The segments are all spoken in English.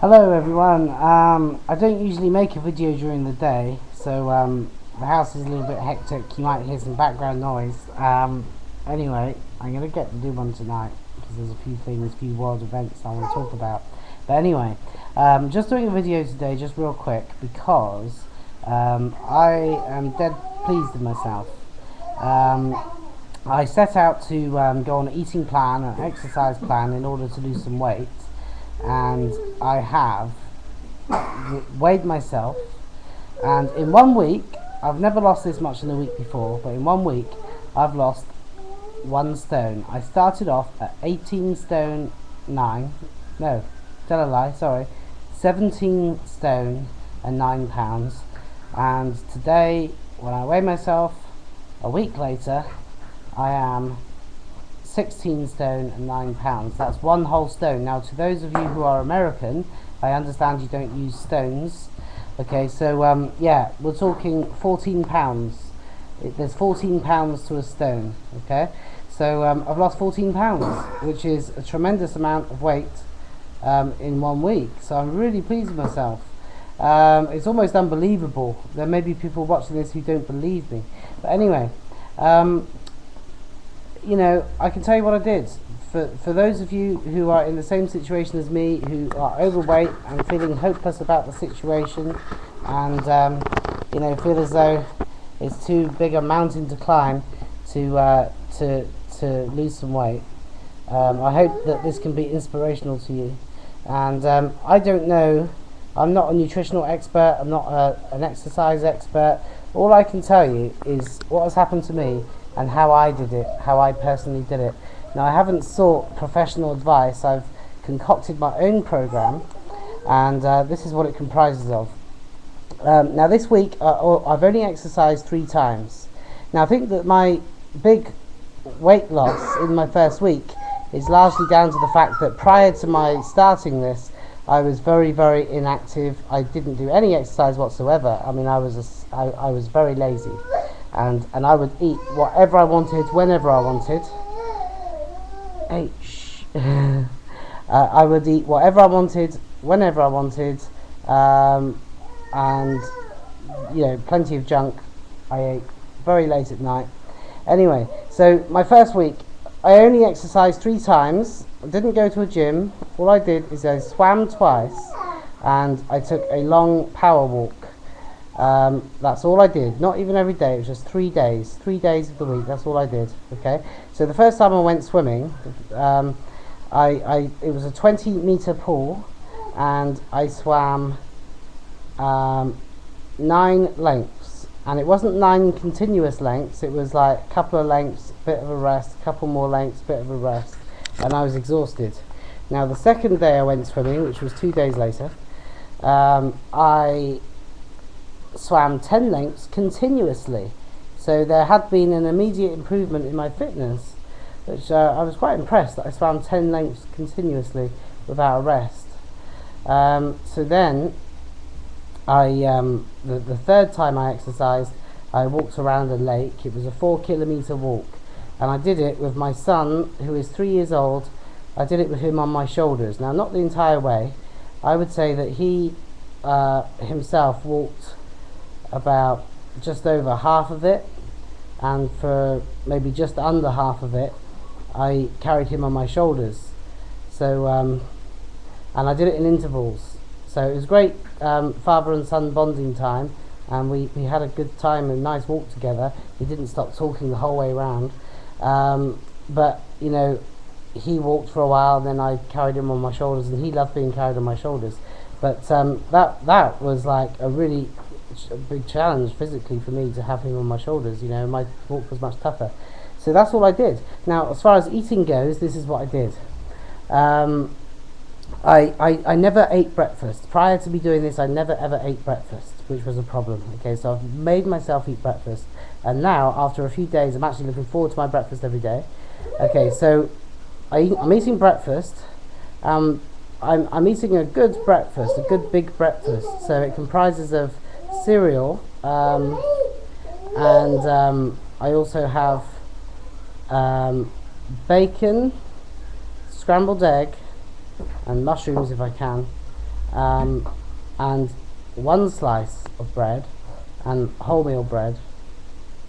Hello everyone. I don't usually make a video during the day, so the house is a little bit hectic. You might hear some background noise. Anyway, I'm gonna get to do one tonight because there's a few world events I want to talk about. But anyway, just doing a video today, just real quick, because I am dead pleased with myself. I set out to go on an eating plan, an exercise plan, in order to lose some weight, and I have weighed myself, and in 1 week, I've never lost this much in a week before, but in 1 week I've lost 1 stone. I started off at 18 stone 9, no, tell a lie, sorry, 17 stone and 9 pounds, and today when I weigh myself a week later, I am 16 stone and 9 pounds. That's 1 whole stone. Now, to those of you who are American, I understand you don't use stones. Okay, so yeah, we're talking 14 pounds. There's 14 pounds to a stone. Okay, so I've lost 14 pounds, which is a tremendous amount of weight in 1 week. So I'm really pleased with myself. It's almost unbelievable. There may be people watching this who don't believe me, but anyway. You know, I can tell you what I did. For those of you who are in the same situation as me, who are overweight and feeling hopeless about the situation, and you know, feel as though it's too big a mountain to climb to lose some weight, I hope that this can be inspirational to you. And I don't know. I'm not a nutritional expert. I'm not an exercise expert. All I can tell you is what has happened to me and how I did it, how I personally did it. Now, I haven't sought professional advice. I've concocted my own program, and this is what it comprises of. Now, this week I've only exercised 3 times. Now, I think that my big weight loss in my first week is largely down to the fact that prior to my starting this, I was very, very inactive. I didn't do any exercise whatsoever. I mean, I was very lazy. And I would eat whatever I wanted, whenever I wanted. Hey, shh. I would eat whatever I wanted, whenever I wanted, and you know, plenty of junk. I ate very late at night. Anyway, so my first week, I only exercised 3 times. I didn't go to a gym. All I did is I swam twice, and I took a long power walk. That's all I did. Not even every day. It was just 3 days. 3 days of the week. That's all I did. Okay. So the first time I went swimming, it was a 20-meter pool, and I swam 9 lengths. And it wasn't 9 continuous lengths. It was like a couple of lengths, bit of a rest, a couple more lengths, bit of a rest, and I was exhausted. Now the second day I went swimming, which was 2 days later, I swam 10 lengths continuously. So there had been an immediate improvement in my fitness, which I was quite impressed that I swam 10 lengths continuously without a rest. So then the third time I exercised, I walked around a lake. It was a 4-kilometer walk, and I did it with my son, who is 3 years old. I did it with him on my shoulders. Now, not the entire way. I would say that he himself walked about just over half of it, and for maybe just under half of it I carried him on my shoulders. So and I did it in intervals, so it was great father and son bonding time, and we had a good time, a nice walk together. He didn't stop talking the whole way around, but you know, he walked for a while, and then I carried him on my shoulders, and he loved being carried on my shoulders. But that was like a really big challenge physically for me, to have him on my shoulders. You know, my walk was much tougher. So that's all I did. Now, as far as eating goes, this is what I did. I never ate breakfast. Prior to me doing this, I never ever ate breakfast, which was a problem. Okay, so I've made myself eat breakfast, and now after a few days, I'm actually looking forward to my breakfast every day. Okay, so I'm eating breakfast. I'm eating a good breakfast, a good big breakfast. So it comprises of cereal, and I also have bacon, scrambled egg, and mushrooms if I can, and one slice of bread, and wholemeal bread,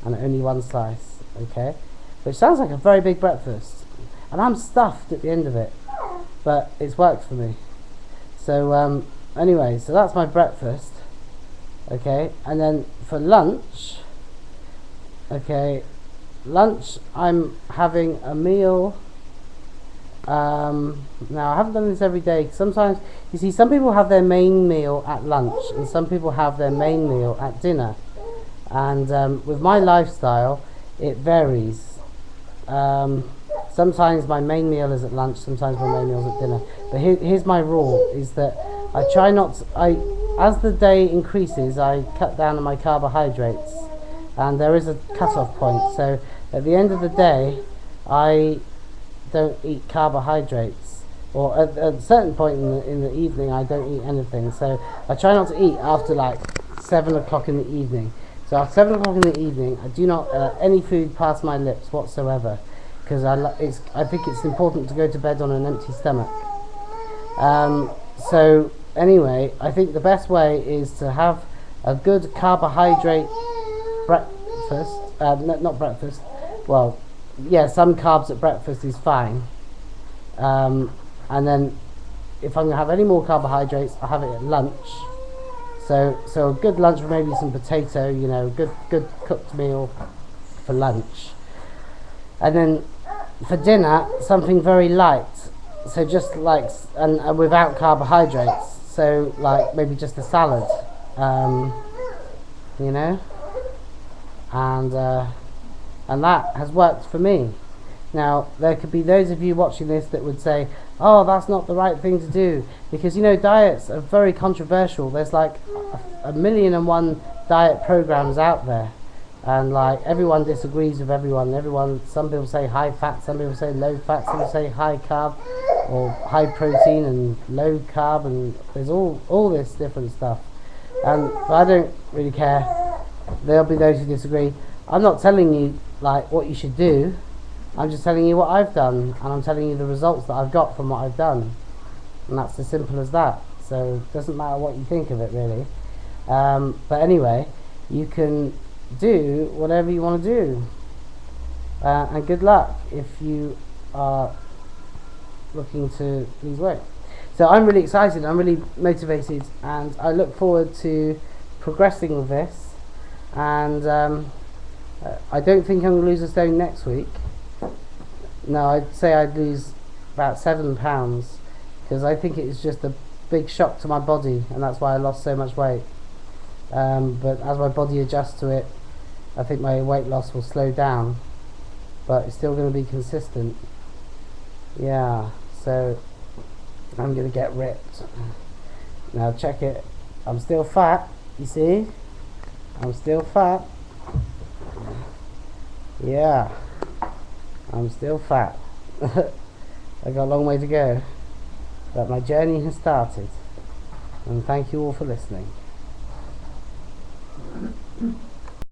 and only one slice, okay? Which sounds like a very big breakfast, and I'm stuffed at the end of it, but it's worked for me. So anyway, so that's my breakfast, okay? And then for lunch, okay, lunch I'm having a meal. Now I haven't done this every day. Sometimes, you see, some people have their main meal at lunch and some people have their main meal at dinner, and with my lifestyle it varies. Sometimes my main meal is at lunch, sometimes my main meal is at dinner, but here's my rule, is that I try not to, as the day increases, I cut down on my carbohydrates, and there is a cut-off point. So at the end of the day I don't eat carbohydrates, or at a certain point in the evening I don't eat anything. So I try not to eat after like 7 o'clock in the evening. So after 7 o'clock in the evening I do not any food pass my lips whatsoever, because I think it's important to go to bed on an empty stomach. So anyway, I think the best way is to have a good carbohydrate breakfast, not breakfast, well, yeah, some carbs at breakfast is fine, and then if I'm going to have any more carbohydrates, I have it at lunch. So a good lunch with maybe some potato, you know, good cooked meal for lunch, and then for dinner something very light. So just like and without carbohydrates. So like maybe just a salad, you know, and that has worked for me. Now there could be those of you watching this that would say, oh, that's not the right thing to do, because, you know, diets are very controversial. There's like a million and one diet programs out there, and like everyone disagrees with everyone. Some people say high fat, some people say low fat, some people say high carb or high protein and low carb, and there's all this different stuff, and but I don't really care. There'll be those who disagree. I'm not telling you like what you should do, I'm just telling you what I've done, and I'm telling you the results that I've got from what I've done, and that's as simple as that. So it doesn't matter what you think of it, really. But anyway, you can do whatever you want to do, and good luck if you are looking to lose weight. So I'm really excited, I'm really motivated, and I look forward to progressing with this, and I don't think I'm going to lose a stone next week. No, I'd say I'd lose about 7 pounds, because I think it's just a big shock to my body, and that's why I lost so much weight. But as my body adjusts to it, I think my weight loss will slow down, but it's still going to be consistent. Yeah, so I'm going to get ripped. Now check it, I'm still fat, you see? I'm still fat. Yeah, I'm still fat. I've got a long way to go, but my journey has started, and thank you all for listening.